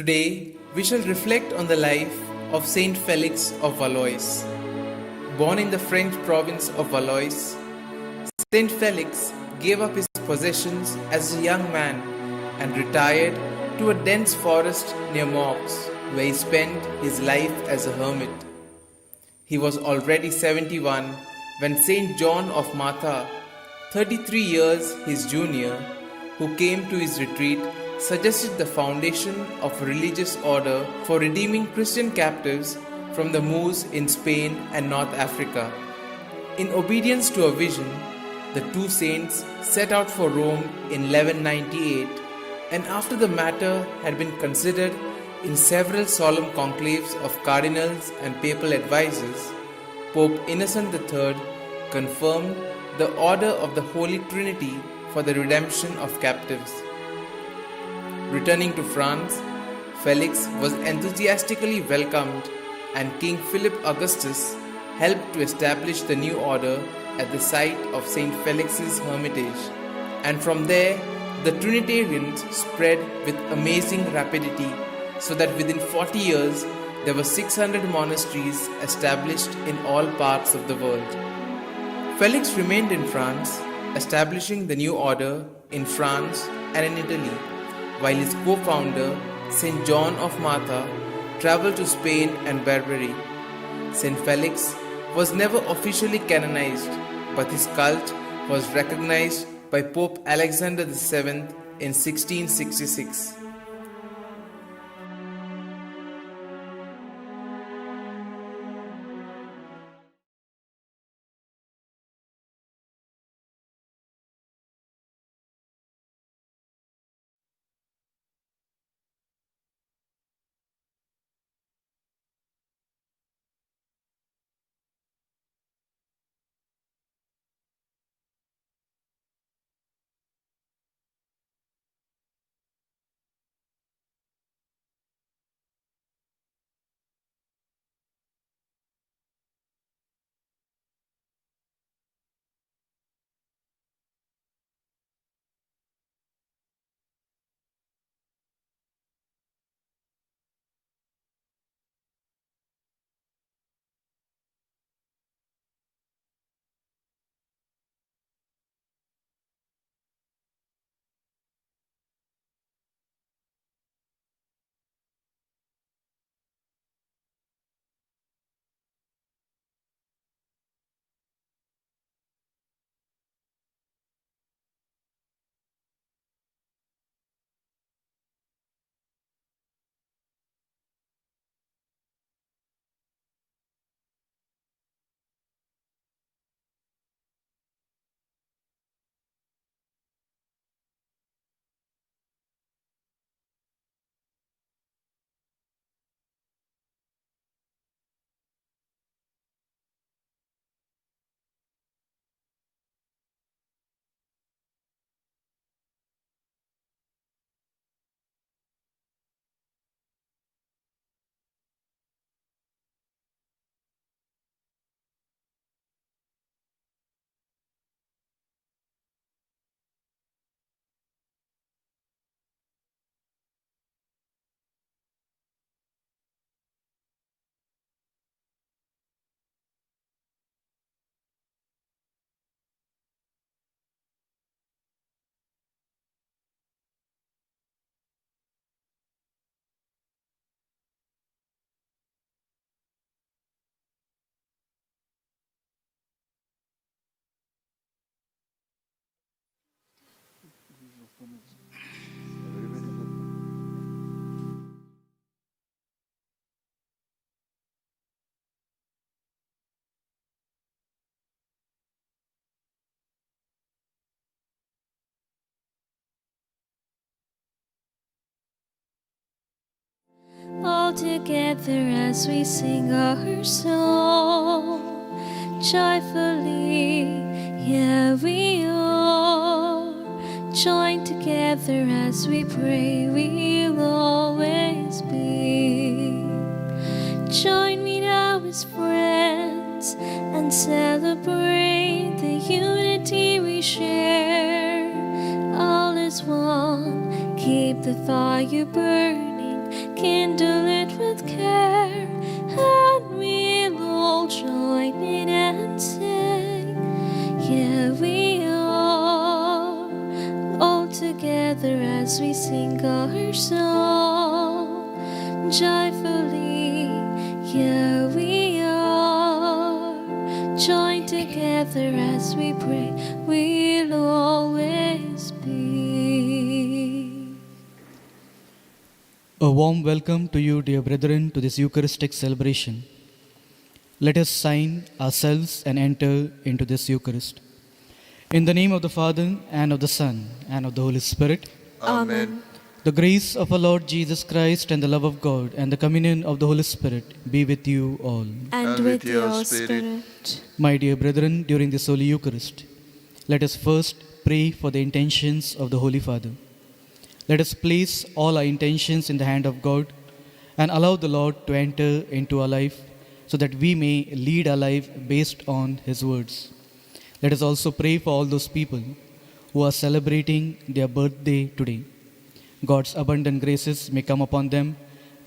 Today, we shall reflect on the life of Saint Felix of Valois. Born in the French province of Valois, Saint Felix gave up his possessions as a young man and retired to a dense forest near Morges, where he spent his life as a hermit. He was already 71 when Saint John of Matha, 33 years his junior, who came to his retreat, suggested the foundation of a religious order for redeeming Christian captives from the Moors in Spain and North Africa. In obedience to a vision, the two saints set out for Rome in 1198, and after the matter had been considered in several solemn conclaves of cardinals and papal advisors, Pope Innocent III confirmed the order of the Holy Trinity for the redemption of captives. Returning to France, Felix was enthusiastically welcomed, and King Philip Augustus helped to establish the new order at the site of St. Felix's Hermitage, and from there the Trinitarians spread with amazing rapidity, so that within 40 years there were 600 monasteries established in all parts of the world. Felix remained in France, establishing the new order in France and in Italy, while his co-founder, Saint John of Matha, traveled to Spain and Barbary. Saint Felix was never officially canonized, but his cult was recognized by Pope Alexander VII in 1666. All together as we sing our song, joyfully here we are, join together as we pray we'll always be. Join me now as friends and celebrate the unity we share. All is one, keep the fire burning, kindle it with care, and we'll all join in and sing. Here we are, all together as we sing our song. Joyfully, here we are, join together as we pray, we'll always be. A warm welcome to you, dear brethren, to this Eucharistic celebration. Let us sign ourselves and enter into this Eucharist. In the name of the Father, and of the Son, and of the Holy Spirit. Amen. The grace of our Lord Jesus Christ and the love of God and the communion of the Holy Spirit be with you all. And with your spirit. My dear brethren, during this Holy Eucharist, let us first pray for the intentions of the Holy Father. Let us place all our intentions in the hand of God and allow the Lord to enter into our life so that we may lead our life based on His words. Let us also pray for all those people who are celebrating their birthday today. God's abundant graces may come upon them,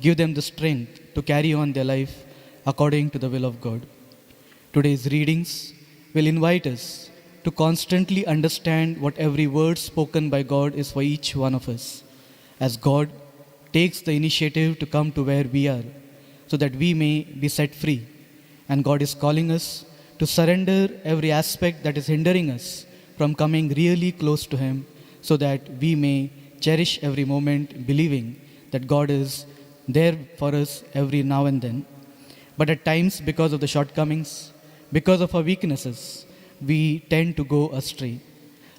give them the strength to carry on their life according to the will of God. Today's readings will invite us to constantly understand what every word spoken by God is for each one of us, as God takes the initiative to come to where we are, so that we may be set free. And God is calling us to surrender every aspect that is hindering us from coming really close to Him, so that we may cherish every moment, believing that God is there for us every now and then. But at times, because of the shortcomings, because of our weaknesses, we tend to go astray.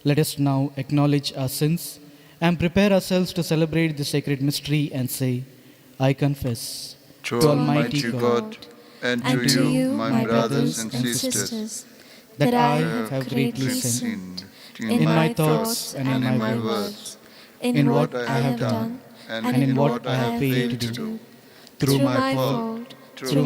Let us now acknowledge our sins and prepare ourselves to celebrate the sacred mystery and say, I confess To Almighty God and to you, my brothers and sisters, that I have greatly sinned in my thoughts and in my words, in what I have done and in what I have failed to do, through my fault, through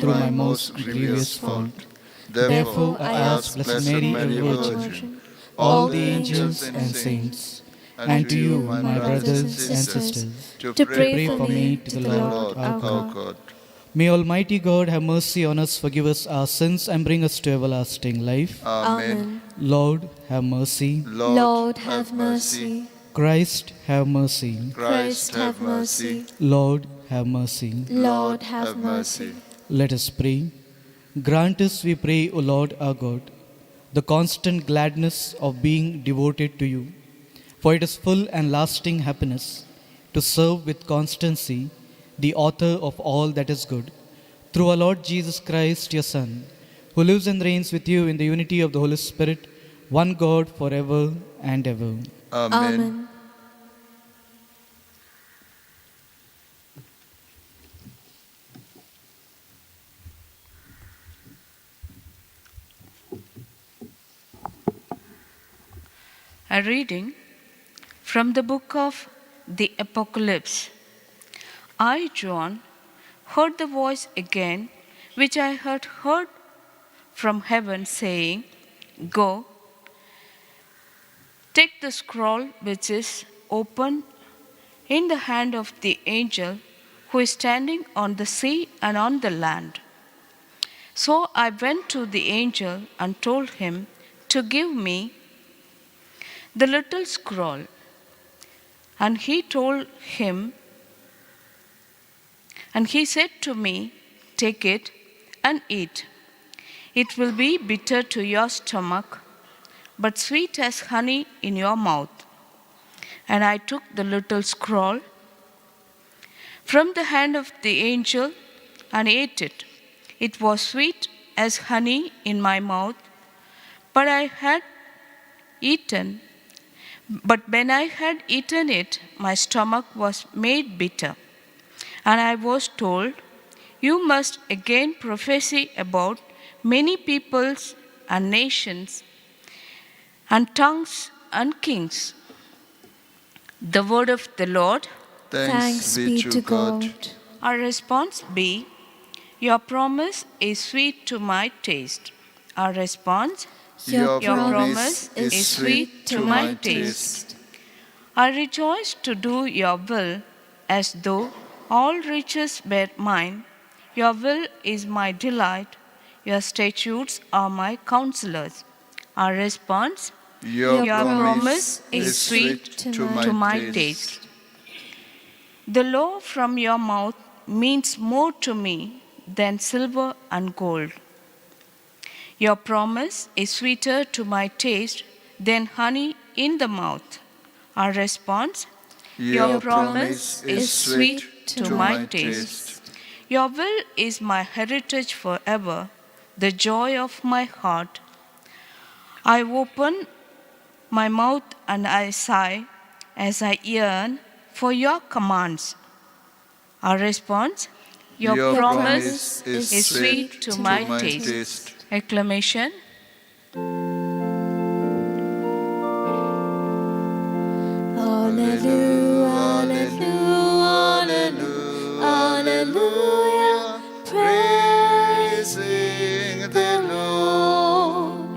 my most grievous fault. Therefore I ask Blessed Mary, ever Virgin, all the angels and saints, and to you, my brothers and sisters, to pray for me to the Lord our God. May Almighty God have mercy on us, forgive us our sins, and bring us to everlasting life. Amen. Lord, have mercy. Lord, have mercy. Christ, have mercy. Christ, have mercy. Lord, have mercy. Lord, have mercy. Let us pray. Grant us, we pray, O Lord our God, the constant gladness of being devoted to you, for it is full and lasting happiness to serve with constancy the author of all that is good, through our Lord Jesus Christ, your Son, who lives and reigns with you in the unity of the Holy Spirit, one God, forever and ever. Amen. A reading from the book of the Apocalypse. I, John, heard the voice again, which I had heard from heaven, saying, Go, take the scroll which is open in the hand of the angel who is standing on the sea and on the land. So I went to the angel and told him to give me the little scroll. And he said to me, Take it and eat. It will be bitter to your stomach, but sweet as honey in your mouth. And I took the little scroll from the hand of the angel and ate it. It was sweet as honey in my mouth, but when I had eaten it, my stomach was made bitter. And I was told, You must again prophesy about many peoples and nations and tongues and kings. The word of the Lord. Thanks be to God. Our response be, Your promise is sweet to my taste. Our response, Your promise is sweet to my taste. I rejoice to do your will, as though all riches were mine. Your will is my delight. Your statutes are my counselors. Our response, Your Your promise promise is sweet to to my taste. The law from your mouth means more to me than silver and gold. Your promise is sweeter to my taste than honey in the mouth. Our response, Your promise is sweet to my taste. Your will is my heritage forever, the joy of my heart. I open my mouth and I sigh as I yearn for your commands. Our response, Your promise is sweet to my taste. Acclamation. Hallelujah, hallelujah, Praising the Lord.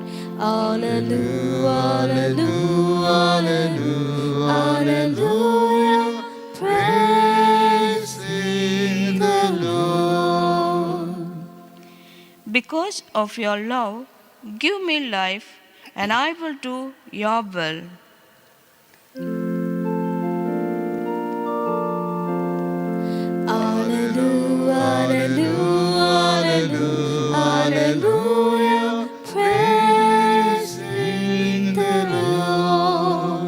hallelujah, hallelujah, hallelujah, Praising the Lord. Because of your love, give me life, and I will do your will. hallelujah, hallelujah, praising the Lord.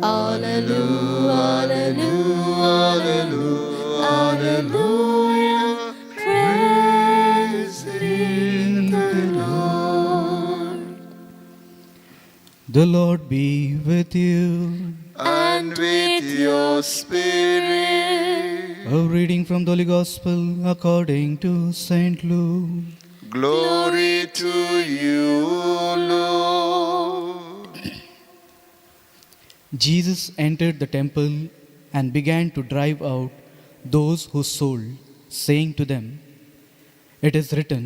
Hallelujah, hallelujah, praising the Lord. The Lord be with you. And with your spirit. A reading from the Holy Gospel according to St. Luke. Glory to you, Lord. Jesus entered the temple and began to drive out those who sold, saying to them, "It is written,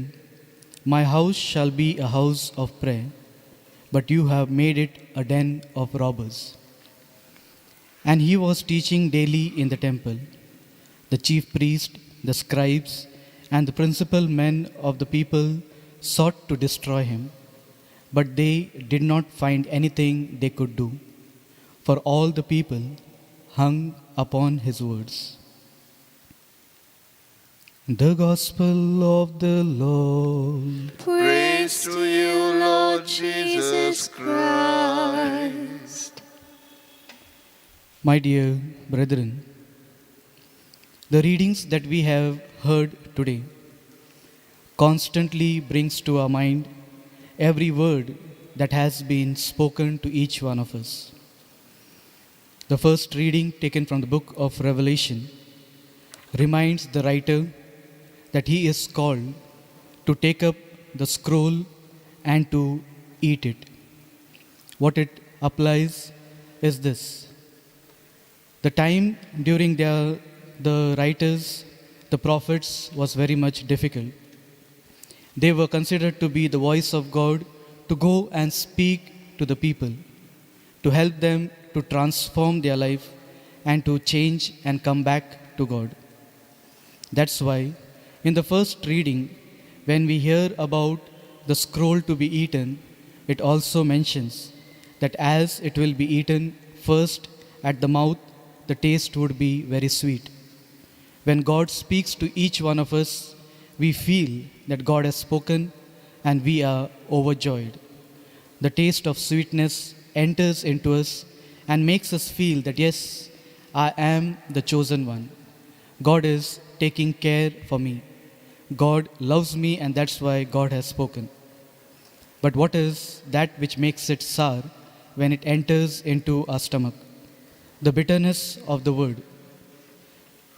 'My house shall be a house of prayer,' but you have made it a den of robbers." And he was teaching daily in the temple. The chief priests, the scribes, and the principal men of the people sought to destroy him, but they did not find anything they could do, for all the people hung upon his words. The Gospel of the Lord. Praise to you, Lord Jesus Christ. My dear brethren, the readings that we have heard today constantly brings to our mind every word that has been spoken to each one of us. The first reading taken from the book of Revelation reminds the writer that he is called to take up the scroll and to eat it. What it applies is this. The time during the writers, the prophets, was very much difficult. They were considered to be the voice of God to go and speak to the people, to help them to transform their life and to change and come back to God. That's why in the first reading, when we hear about the scroll to be eaten, it also mentions that as it will be eaten first at the mouth, the taste would be very sweet. When God speaks to each one of us, we feel that God has spoken and we are overjoyed. The taste of sweetness enters into us and makes us feel that yes, I am the chosen one. God is taking care for me. God loves me and that's why God has spoken. But what is that which makes it sour when it enters into our stomach? The bitterness of the word.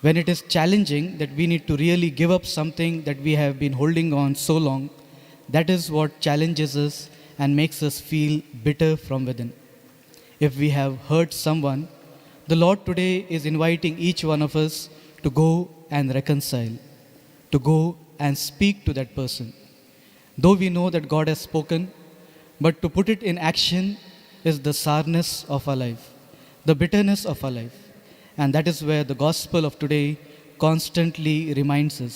When it is challenging that we need to really give up something that we have been holding on so long, that is what challenges us and makes us feel bitter from within. If we have hurt someone, the Lord today is inviting each one of us to go and reconcile, to go and speak to that person. Though we know that God has spoken, but to put it in action is the sourness of our life, the bitterness of our life. And that is where the gospel of today constantly reminds us.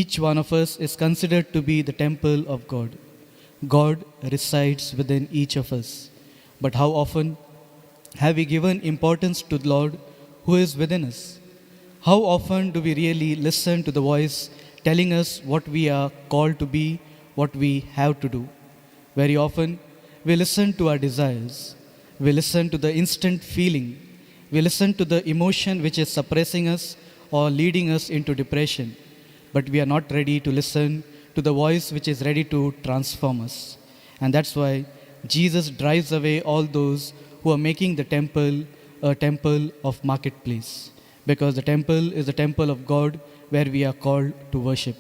Each one of us is considered to be the temple of God. God resides within each of us. But how often have we given importance to the Lord who is within us? How often do we really listen to the voice telling us what we are called to be, what we have to do? Very often, we listen to our desires. We listen to the instant feeling. We listen to the emotion which is suppressing us or leading us into depression. But we are not ready to listen to the voice which is ready to transform us. And that's why Jesus drives away all those who are making the temple a temple of marketplace. Because the temple is the temple of God where we are called to worship.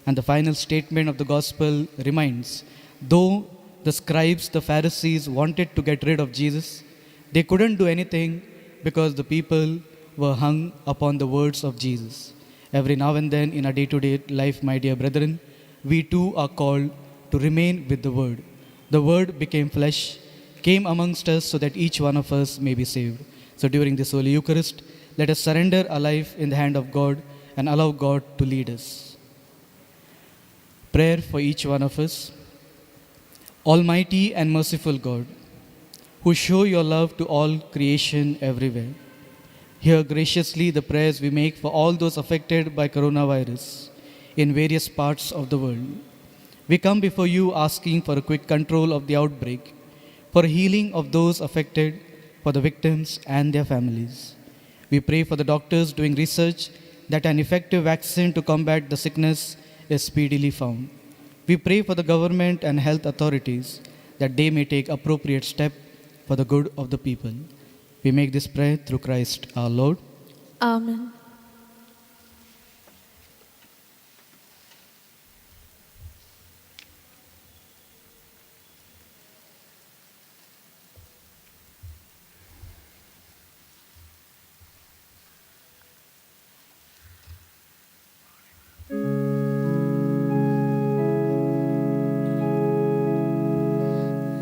And the final statement of the gospel reminds, though the scribes, the Pharisees wanted to get rid of Jesus, they couldn't do anything because the people were hung upon the words of Jesus. Every now and then in our day-to-day life, my dear brethren, we too are called to remain with the Word. The Word became flesh, came amongst us so that each one of us may be saved. So during this Holy Eucharist, let us surrender our life in the hand of God and allow God to lead us. Prayer for each one of us. Almighty and merciful God, who show your love to all creation everywhere, hear graciously the prayers we make for all those affected by coronavirus in various parts of the world. We come before you asking for a quick control of the outbreak, for healing of those affected, for the victims and their families. We pray for the doctors doing research that an effective vaccine to combat the sickness is speedily found. We pray for the government and health authorities that they may take appropriate step for the good of the people. We make this prayer through Christ our Lord. Amen.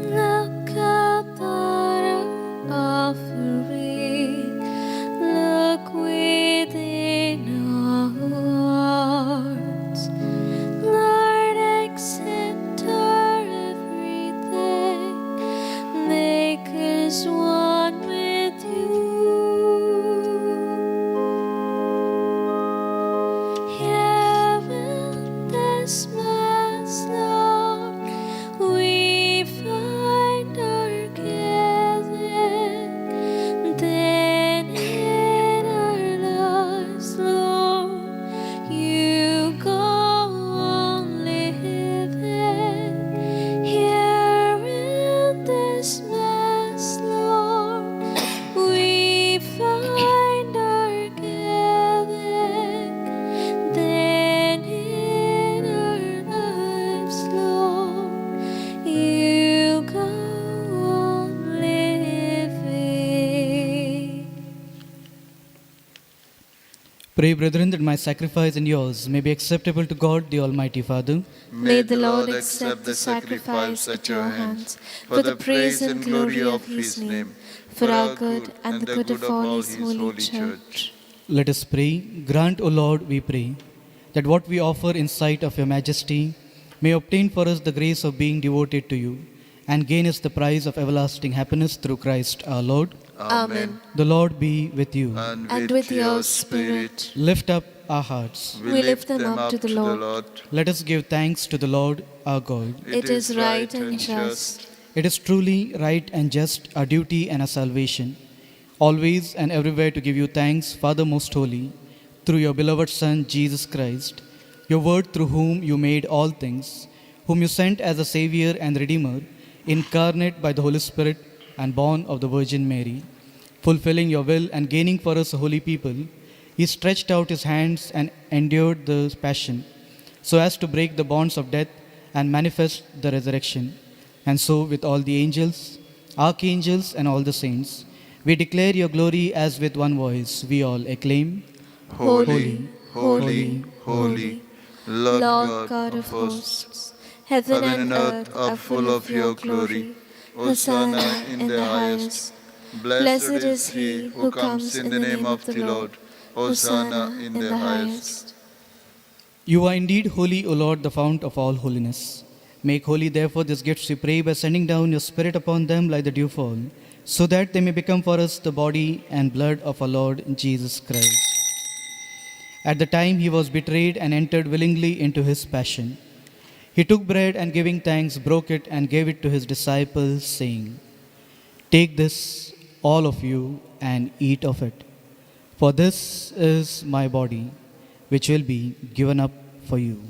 Look at our offering. Look within our hearts. Lord, accept our everything. Make us one with you. Here in this Mass, Lord, we find our giving. Then in our lives, Lord, you go on living. Here in this Mass, Lord, we find our giving. Then in our lives, Lord, you go on living. Pray, brethren, that my sacrifice and yours may be acceptable to God, the Almighty Father. May the Lord accept the sacrifice at your hands for the praise and glory of his name, for our good and the good of all his holy church. Let us pray. Grant, O Lord, we pray, that what we offer in sight of your majesty may obtain for us the grace of being devoted to you and gain us the prize of everlasting happiness through Christ our Lord. Amen. The Lord be with you. And with your spirit, Lift up our hearts. we lift them up to the Lord. Let us give thanks to the Lord our God. It is right and just. It is truly right and just, our duty and our salvation, always and everywhere to give you thanks, Father most holy, through your beloved Son, Jesus Christ, your word through whom you made all things, whom you sent as a Savior and Redeemer, incarnate by the Holy Spirit and born of the Virgin Mary. Fulfilling your will and gaining for us a holy people, he stretched out his hands and endured the passion, so as to break the bonds of death and manifest the resurrection. And so with all the angels, archangels, and all the saints, we declare your glory as with one voice we all acclaim, Holy, holy, holy, Lord God of hosts. Heaven and earth are full of your glory. Hosanna in the highest. Blessed is he who comes in the name of the Lord. Hosanna in the highest. You are indeed holy, O Lord, the fount of all holiness. Make holy, therefore, these gifts, we pray, by sending down your Spirit upon them like the dewfall, so that they may become for us the body and blood of our Lord Jesus Christ. At the time he was betrayed and entered willingly into his passion, he took bread and giving thanks, broke it and gave it to his disciples, saying, "Take this, all of you, and eat of it. For this is my body, which will be given up for you."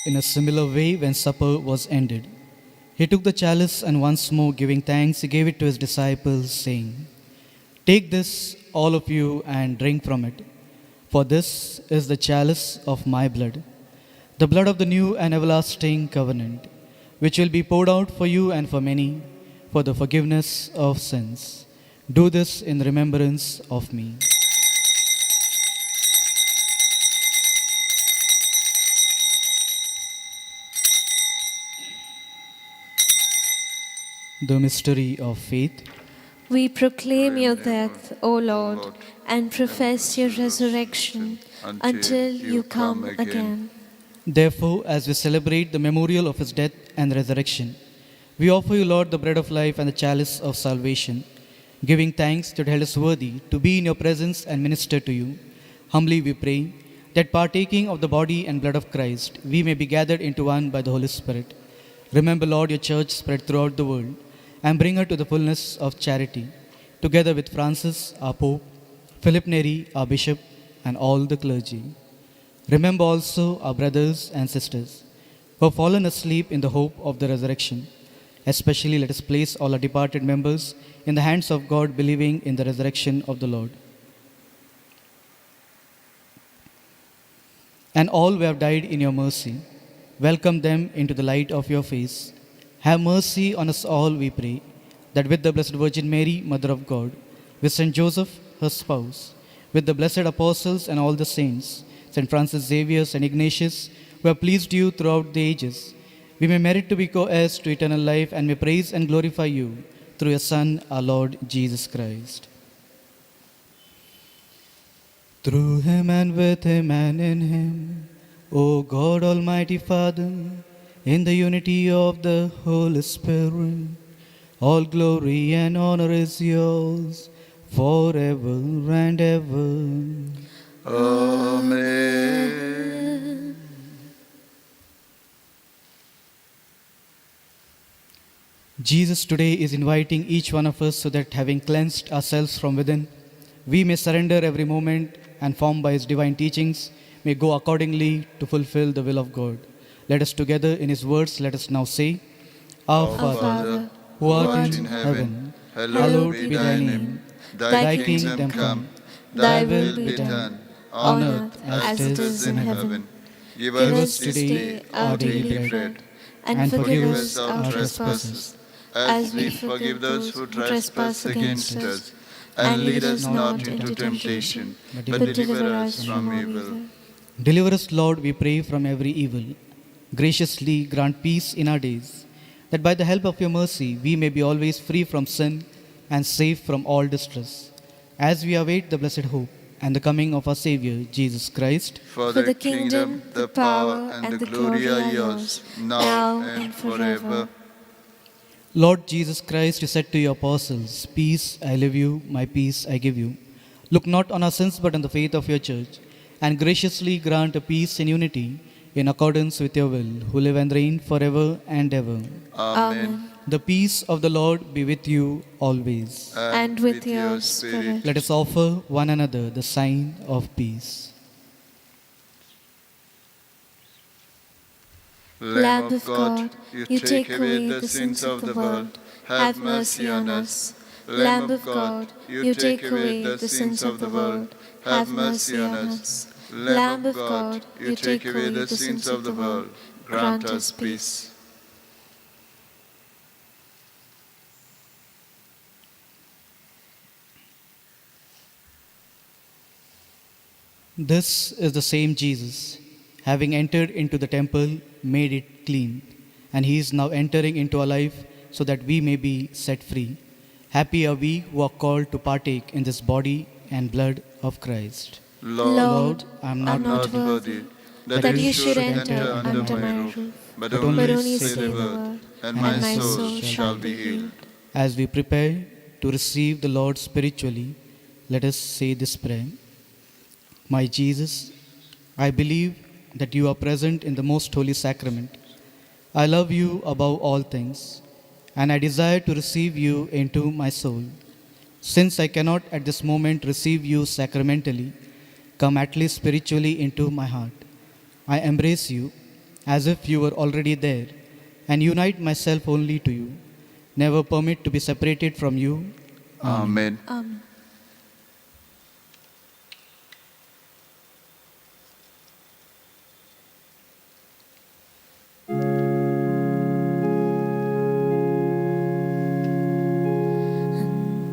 In a similar way, when supper was ended, he took the chalice and once more giving thanks, he gave it to his disciples, saying, "Take this, all of you, and drink from it. For this is the chalice of my blood, the blood of the new and everlasting covenant, which will be poured out for you and for many for the forgiveness of sins. Do this in remembrance of me." The mystery of faith. We proclaim your death, O Lord, and profess your resurrection until you come again. Therefore, as we celebrate the memorial of his death and resurrection, we offer you, Lord, the bread of life and the chalice of salvation, giving thanks that held us worthy to be in your presence and minister to you. Humbly we pray that partaking of the body and blood of Christ, we may be gathered into one by the Holy Spirit. Remember, Lord, your church spread throughout the world, and bring her to the fullness of charity, together with Francis, our Pope, Philip Neri, our Bishop, and all the clergy. Remember also our brothers and sisters who have fallen asleep in the hope of the resurrection. Especially let us place all our departed members in the hands of God, believing in the resurrection of the Lord. And all who have died in your mercy, welcome them into the light of your face. Have mercy on us all, we pray, that with the Blessed Virgin Mary, Mother of God, with Saint Joseph, her spouse, with the blessed apostles and all the saints, Saint Francis Xavier, Saint Ignatius, who have pleased you throughout the ages, we may merit to be co-heirs to eternal life and may praise and glorify you through your Son, our Lord Jesus Christ. Through him and with him and in him, O God, Almighty Father, in the unity of the Holy Spirit, all glory and honor is yours forever and ever. Amen. Jesus today is inviting each one of us so that, having cleansed ourselves from within, we may surrender every moment and, formed by his divine teachings, may go accordingly to fulfill the will of God. Let us together in his words, let us now say, Our Father, who art in heaven, hallowed be thy name. Thy kingdom come, thy will be done, on earth as it is in heaven. Give Give us us today our daily bread, and forgive forgive us us our our trespasses, as we forgive those who trespass against us. And lead us not into temptation, but deliver us from evil. Deliver us, Lord, we pray, from every evil. Graciously grant peace in our days, that by the help of your mercy we may be always free from sin and safe from all distress, as we await the blessed hope and the coming of our Saviour, Jesus Christ. For the kingdom, the power, and the glory are yours, now and forever. Lord Jesus Christ, you said to your apostles, Peace I leave you, my peace I give you. Look not on our sins but on the faith of your church, and graciously grant a peace and unity in accordance with your will, who live and reign forever and ever. Amen. The peace of the Lord be with you always. And with your spirit. Let us offer one another the sign of peace. Lamb of God, you take away the sins of the world. Have mercy on us. Lamb of God, you take away the sins of the world. Have mercy on us. Lamb of God, you take away the sins of the world. Grant us peace. This is the same Jesus, having entered into the temple, made it clean, and he is now entering into our life so that we may be set free. Happy are we who are called to partake in this body and blood of Christ. Lord, I am I'm not not worthy that you should enter under my roof, but but only only say say the the word, word, and and my my soul soul shall shall be be healed. As we prepare to receive the Lord spiritually, let us say this prayer. My Jesus, I believe that you are present in the most holy sacrament. I love you above all things, and I desire to receive you into my soul. Since I cannot at this moment receive you sacramentally, come at least spiritually into my heart. I embrace you as if you were already there and unite myself only to you. Never permit to be separated from you. Amen. Amen.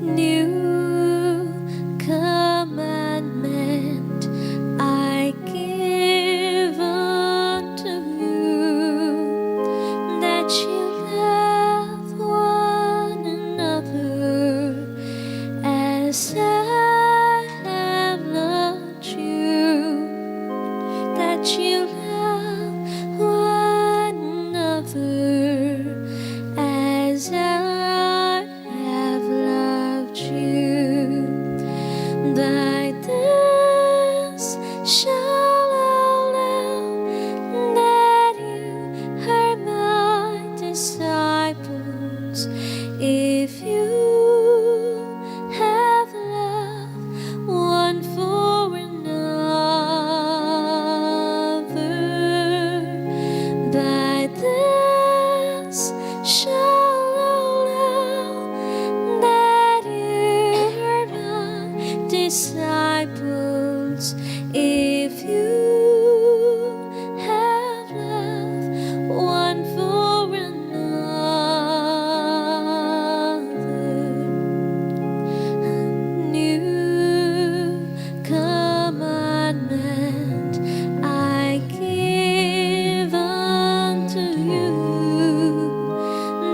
New commandment I give unto you, that you love one another as I have loved you, that you love one another as I have loved you. By this shall all know that you are my disciples, if you have love one for another. By this shall all know that you are my disciples, if you have love one for another. A new commandment I give unto you,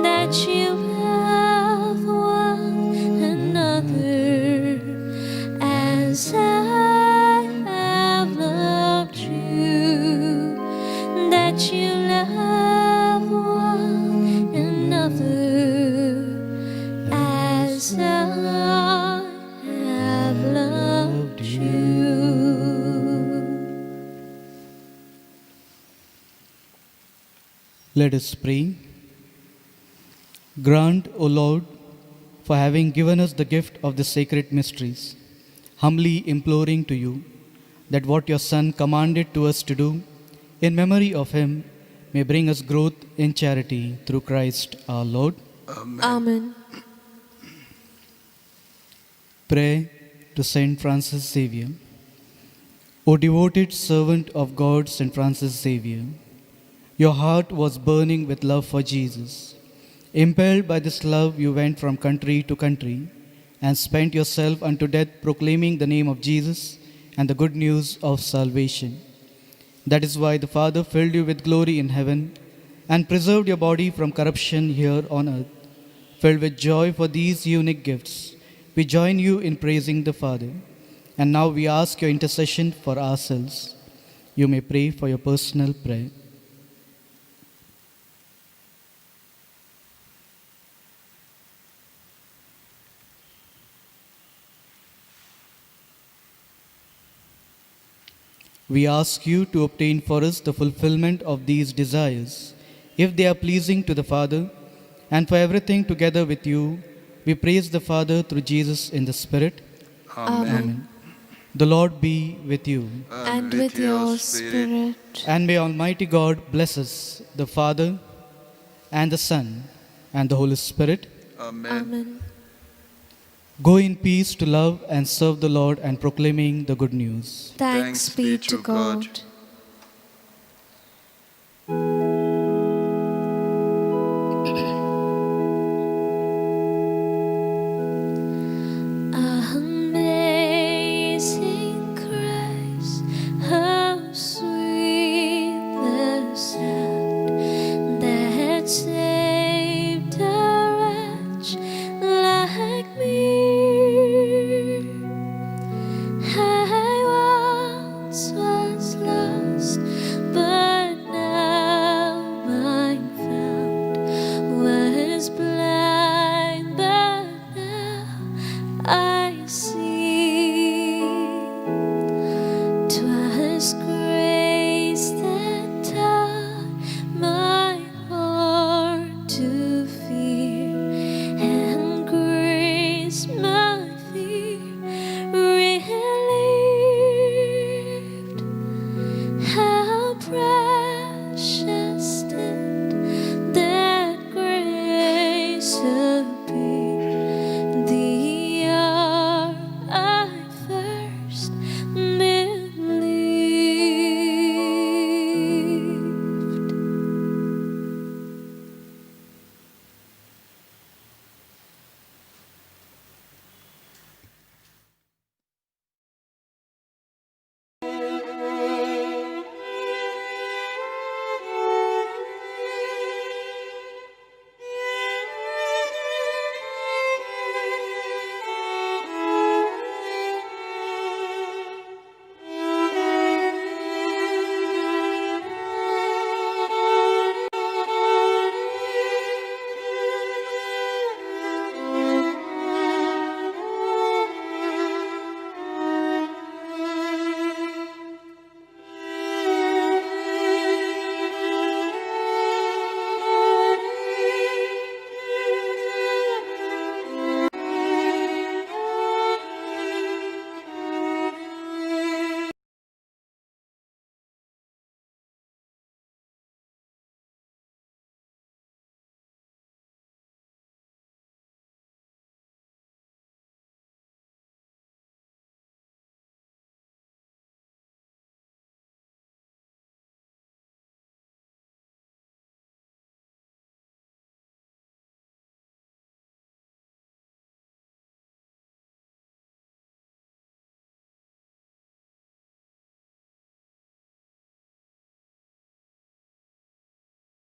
that you love one another as I have loved you, that you love one another as I have loved you. Let us pray. Grant, O Lord, for having given us the gift of the sacred mysteries, humbly imploring to you that what your Son commanded to us to do in memory of him may bring us growth in charity through Christ our Lord. Amen. Pray to Saint Francis Xavier. O devoted servant of God, Saint Francis Xavier, your heart was burning with love for Jesus. Impelled by this love, you went from country to country and spent yourself unto death proclaiming the name of Jesus and the good news of salvation. That is why the Father filled you with glory in heaven and preserved your body from corruption here on earth. Filled with joy for these unique gifts, we join you in praising the Father. And now we ask your intercession for ourselves. You may pray for your personal prayer. We ask you to obtain for us the fulfillment of these desires, if they are pleasing to the Father, and for everything together with you, we praise the Father through Jesus in the Spirit. Amen. The Lord be with you. And with your spirit. And may Almighty God bless us, the Father, and the Son, and the Holy Spirit. Amen. Go in peace to love and serve the Lord and proclaiming the good news. Thanks be to God.